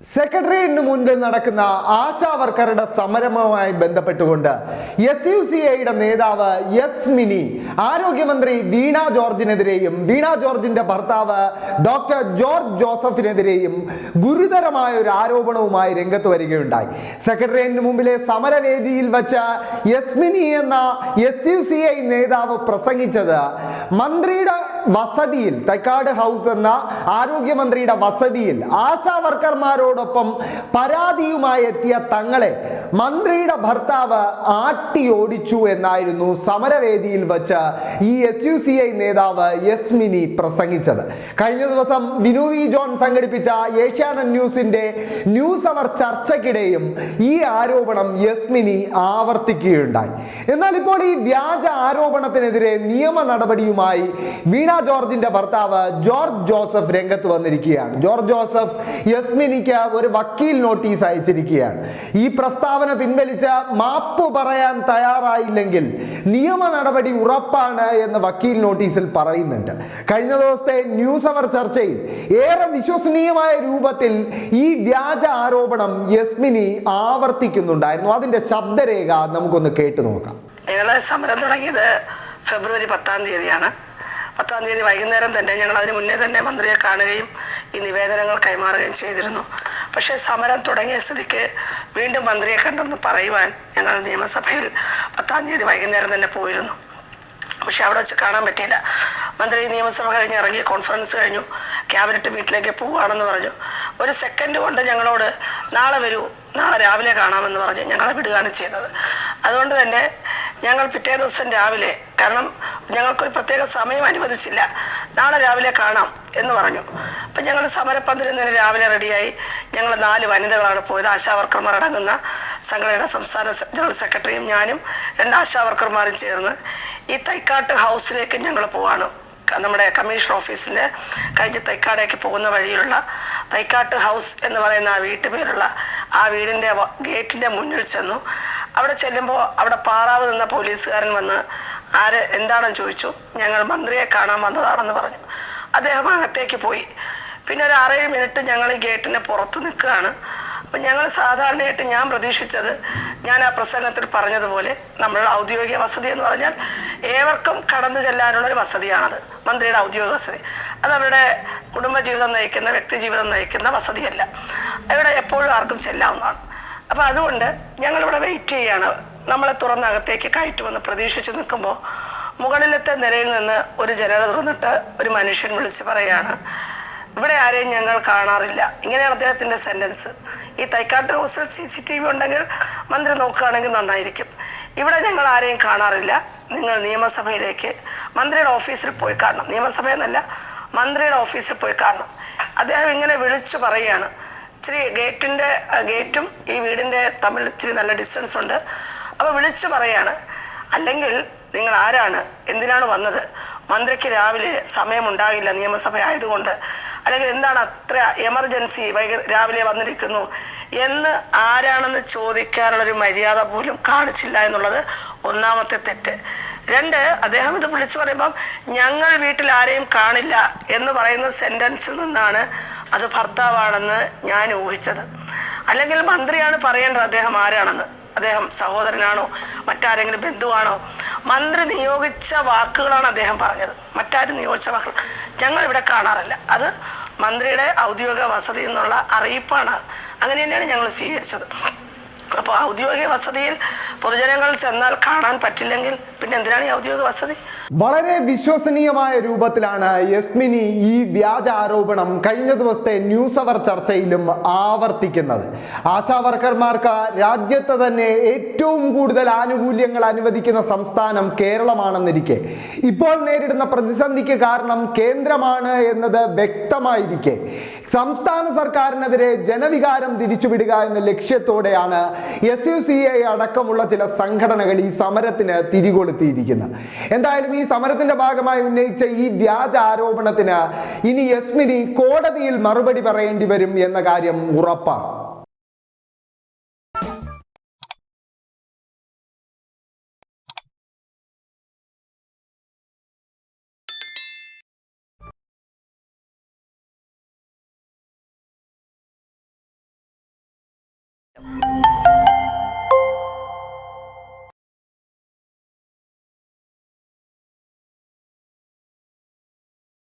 സെക്രട്ടേറിയറ്റിന് മുൻപിൽ നടക്കുന്ന ആശാ വർക്കറുടെ സമരവുമായി ബന്ധപ്പെട്ടുകൊണ്ട് SUCI-യുടെ നേതാവ് യസ്മിനി ആരോഗ്യമന്ത്രി വീണ ജോർജിനെതിരെയും വീണ ജോർജിന്റെ ഭർത്താവ് ഡോക്ടർ ജോർജ് ജോസഫിനെതിരെയും ഗുരുതരമായ ഒരു ആരോപണവുമായി രംഗത്ത് വരികയുണ്ടായി. സെക്രട്ടേറിയറ്റിന് മുമ്പിലെ സമരവേദിയിൽ വച്ച് യസ്മിനി എന്ന SUCI നേതാവ് പ്രസംഗിച്ചത് മന്ത്രിയുടെ വസതിയിൽ, തൈക്കാട് ഹൗസ് എന്ന ആരോഗ്യമന്ത്രിയുടെ വസതിയിൽ ആശാ വർക്കർമാരോടൊപ്പം പരാതിയുമായി എത്തിയ തങ്ങളെ മന്ത്രിയുടെ ഭർത്താവ് ആട്ടി ഓടിച്ചു എന്നായിരുന്നു സമരവേദിയിൽ വച്ച് ഈ SUCI നേതാവ് യസ്മിനി പ്രസംഗിച്ചത്. കഴിഞ്ഞ ദിവസം വിനു വി ജോൺ സംഘടിപ്പിച്ച ഏഷ്യാനെറ്റ് ന്യൂസിന്റെ ന്യൂസ് അവർ ചർച്ചയ്ക്കിടെയും ഈ ആരോപണം യസ്മിനി ആവർത്തിക്കുകയുണ്ടായി. എന്നാൽ ഇപ്പോൾ ഈ വ്യാജ ആരോപണത്തിനെതിരെ നിയമ നടപടിയുമായി വീണ ജോർജിന്റെ ഭർത്താവ് ജോർജ് ജോസഫ് രംഗത്ത് വന്നിരിക്കുകയാണ്. ജോർജ് ജോസഫ് യസ്മിനിക്ക് ഒരു വക്കീൽ നോട്ടീസ് അയച്ചിരിക്കുകയാണ്. ഈ പ്രസ്താവന പിൻവലിച്ച് മാപ്പ് പറയാൻ തയ്യാറായില്ലെങ്കിൽ നിയമ നടപടി ഉറപ്പാണ് എന്ന് വക്കീൽ നോട്ടീസിൽ പറയുന്നുണ്ട്. കഴിഞ്ഞ ദിവസത്തെ ന്യൂസ് അവർ ചർച്ചയിൽ ഏറെ വിശ്വസനീയമായ രൂപത്തിൽ ഈ വ്യാജ ആരോപണം യസ്മിനി ആവർത്തിക്കുന്നുണ്ടായിരുന്നു. അതിന്റെ ശബ്ദരേഖ നമുക്കൊന്ന് കേട്ടു നോക്കാം. സമരം തുടങ്ങിയത് ഫെബ്രുവരി 10-ാം തീയതിയാണ്. 10-ാം തീയതി വൈകുന്നേരം തന്നെ ഞങ്ങൾ അതിന് മുന്നേ തന്നെ മന്ത്രിയെ കാണുകയും ഈ നിവേദനങ്ങൾ കൈമാറുകയും ചെയ്തിരുന്നു. പക്ഷേ സമരം തുടങ്ങിയ സ്ഥിതിക്ക് വീണ്ടും മന്ത്രിയെ കണ്ടെന്ന് പറയുവാൻ ഞങ്ങൾ നിയമസഭയിൽ 10-ാം തീയതി വൈകുന്നേരം തന്നെ പോയിരുന്നു. പക്ഷെ അവിടെ വെച്ച് കാണാൻ പറ്റിയില്ല. മന്ത്രി നിയമസഭ കഴിഞ്ഞ് ഇറങ്ങി, കോൺഫറൻസ് കഴിഞ്ഞു, ക്യാബിനറ്റ് മീറ്റിലേക്ക് പോവുകയാണെന്ന് പറഞ്ഞു. ഒരു സെക്കൻഡ് കൊണ്ട് ഞങ്ങളോട് നാളെ വരൂ, നാളെ രാവിലെ കാണാമെന്ന് പറഞ്ഞ് ഞങ്ങളെ വിടുകയാണ് ചെയ്തത്. അതുകൊണ്ട് തന്നെ ഞങ്ങൾ പിറ്റേ ദിവസം രാവിലെ, കാരണം ഞങ്ങൾക്കൊരു പ്രത്യേക സമയം അനുവദിച്ചില്ല, നാളെ രാവിലെ കാണാം എന്ന് പറഞ്ഞു. അപ്പം ഞങ്ങൾ സമരപ്പന്തലിൽ നിന്ന് രാവിലെ റെഡിയായി. ഞങ്ങൾ 4 വനിതകളാണ് പോയത്. ആശാ വർക്കർമാർ അടങ്ങുന്ന സംഘടനയുടെ സംസ്ഥാന ജനറൽ സെക്രട്ടറിയും ഞാനും 2 ആശാ വർക്കർമാരും ചേർന്ന് ഈ തൈക്കാട്ട് ഹൗസിലേക്ക് ഞങ്ങൾ പോവാണ്. നമ്മുടെ കമ്മീഷൻ ഓഫീസിൻ്റെ കഴിഞ്ഞ് തൈക്കാടേക്ക് പോകുന്ന വഴിയിലുള്ള തൈക്കാട്ട് ഹൗസ് എന്ന് പറയുന്ന ആ വീട്ടുപേരുള്ള ആ വീടിൻ്റെ ഗേറ്റിൻ്റെ മുന്നിൽ ചെന്നു. അവിടെ ചെല്ലുമ്പോൾ അവിടെ പാറാവ് നിന്ന പോലീസുകാരൻ വന്ന് എന്താണെന്ന് ചോദിച്ചു. ഞങ്ങൾ മന്ത്രിയെ കാണാൻ വന്നതാണെന്ന് പറഞ്ഞു. അദ്ദേഹം അകത്തേക്ക് പോയി. പിന്നെ ഒരു 6-7 മിനിറ്റ് ഞങ്ങൾ ഈ ഗേറ്റിൻ്റെ പുറത്ത് നിൽക്കുകയാണ്. അപ്പം ഞങ്ങൾ സാധാരണയായിട്ട് ഞാൻ പ്രതീക്ഷിച്ചത്, ഞാൻ ആ പ്രസംഗത്തിൽ പറഞ്ഞതുപോലെ, നമ്മളുടെ ഔദ്യോഗിക വസതി എന്ന് പറഞ്ഞാൽ ഏവർക്കും കടന്നു ചെല്ലാനുള്ളൊരു വസതിയാണത്. മന്ത്രിയുടെ ഔദ്യോഗിക വസതി അതവരുടെ കുടുംബജീവിതം നയിക്കുന്ന, വ്യക്തി ജീവിതം നയിക്കുന്ന വസതിയല്ല. അവിടെ എപ്പോഴും ആർക്കും ചെല്ലാവുന്നതാണ്. അപ്പോൾ അതുകൊണ്ട് ഞങ്ങളിവിടെ വെയിറ്റ് ചെയ്യാണ്. നമ്മളെ തുറന്നകത്തേക്ക് കയറ്റുമെന്ന് പ്രതീക്ഷിച്ച് നിൽക്കുമ്പോൾ മുകളിലത്തെ നിലയിൽ നിന്ന് ഒരു ജനൽ തുറന്നിട്ട് ഒരു മനുഷ്യൻ വിളിച്ച് പറയുകയാണ്, ഇവിടെ ആരെയും ഞങ്ങൾ കാണാറില്ല. ഇങ്ങനെയാണ് അദ്ദേഹത്തിൻ്റെ സെൻറ്റൻസ്. ഈ തൈക്കാട്ട് ഹൗസിൽ CCTV ഉണ്ടെങ്കിൽ മന്ത്രി നോക്കുകയാണെങ്കിൽ നന്നായിരിക്കും. ഇവിടെ ഞങ്ങൾ ആരെയും കാണാറില്ല. നിങ്ങൾ നിയമസഭയിലേക്ക്, മന്ത്രിയുടെ ഓഫീസിൽ പോയി കാണണം. നിയമസഭയെന്നല്ല, മന്ത്രിയുടെ ഓഫീസിൽ പോയി കാണണം. അദ്ദേഹം ഇങ്ങനെ വിളിച്ചു പറയുകയാണ്. ഇച്ചിരി ഗേറ്റും ഈ വീടിൻ്റെ തമ്മിൽ ഇച്ചിരി നല്ല ഡിസ്റ്റൻസ് ഉണ്ട്. അപ്പോൾ വിളിച്ചു പറയാണ്, അല്ലെങ്കിൽ നിങ്ങൾ ആരാണ്, എന്തിനാണ് വന്നത്, മന്ത്രിക്ക് രാവിലെ സമയമുണ്ടാകില്ല നിയമസഭ ആയതുകൊണ്ട്, അല്ലെങ്കിൽ എന്താണ് അത്ര എമർജൻസി രാവിലെ വന്നിരിക്കുന്നു എന്ന് ആരാണെന്ന് ചോദിക്കാനുള്ളൊരു മര്യാദ പോലും കാണിച്ചില്ല എന്നുള്ളത് ഒന്നാമത്തെ തെറ്റ്. 2, അദ്ദേഹം ഇത് വിളിച്ചു പറയുമ്പം ഞങ്ങൾ വീട്ടിൽ ആരെയും കാണില്ല എന്ന് പറയുന്ന സെൻറ്റൻസിൽ നിന്നാണ് അത് ഭർത്താവാണെന്ന് ഞാൻ ഊഹിച്ചത്. അല്ലെങ്കിൽ മന്ത്രിയാണ് പറയേണ്ടത് അദ്ദേഹം ആരാണെന്ന്. അദ്ദേഹം സഹോദരനാണോ, മറ്റാരെങ്കിലും ബന്ധുവാണോ? മന്ത്രി നിയോഗിച്ച വാക്കുകളാണ് അദ്ദേഹം പറഞ്ഞത്, മറ്റാരും നിയോഗിച്ച വാക്കുകൾ ഞങ്ങളിവിടെ കാണാറില്ല. അത് മന്ത്രിയുടെ ഔദ്യോഗിക വസതി എന്നുള്ള അറിയിപ്പാണ്. അങ്ങനെ തന്നെയാണ് ഞങ്ങൾ സ്വീകരിച്ചത്. അപ്പോൾ ഔദ്യോഗിക വസതിയിൽ പൊതുജനങ്ങൾ ചെന്നാൽ കാണാൻ പറ്റില്ലെങ്കിൽ പിന്നെ എന്തിനാണ് ഈ ഔദ്യോഗിക വസതി? വളരെ വിശ്വസനീയമായ രൂപത്തിലാണ് യസ്മിനി ഈ വ്യാജ ആരോപണം കഴിഞ്ഞ ദിവസത്തെ ന്യൂസ് അവർ ചർച്ചയിലും ആവർത്തിക്കുന്നത്. ആശാ വർക്കർമാർക്ക് രാജ്യത്ത് തന്നെ ഏറ്റവും കൂടുതൽ ആനുകൂല്യങ്ങൾ അനുവദിക്കുന്ന സംസ്ഥാനം കേരളമാണെന്നിരിക്കെ, ഇപ്പോൾ നേരിടുന്ന പ്രതിസന്ധിക്ക് കാരണം കേന്ദ്രമാണ് എന്നത് വ്യക്തമായിരിക്കെ, സംസ്ഥാന സർക്കാരിനെതിരെ ജനവികാരം തിരിച്ചുവിടുക എന്ന ലക്ഷ്യത്തോടെയാണ് SUCI അടക്കമുള്ള ചില സംഘടനകൾ ഈ സമരത്തിന് തിരികൊളുത്തിയിരിക്കുന്നത്. എന്തായാലും ഈ സമരത്തിന്റെ ഭാഗമായി ഉന്നയിച്ച ഈ വ്യാജ ആരോപണത്തിന് ഇനി യസ്മിനി കോടതിയിൽ മറുപടി പറയേണ്ടി വരും എന്ന കാര്യം ഉറപ്പാണ്. ും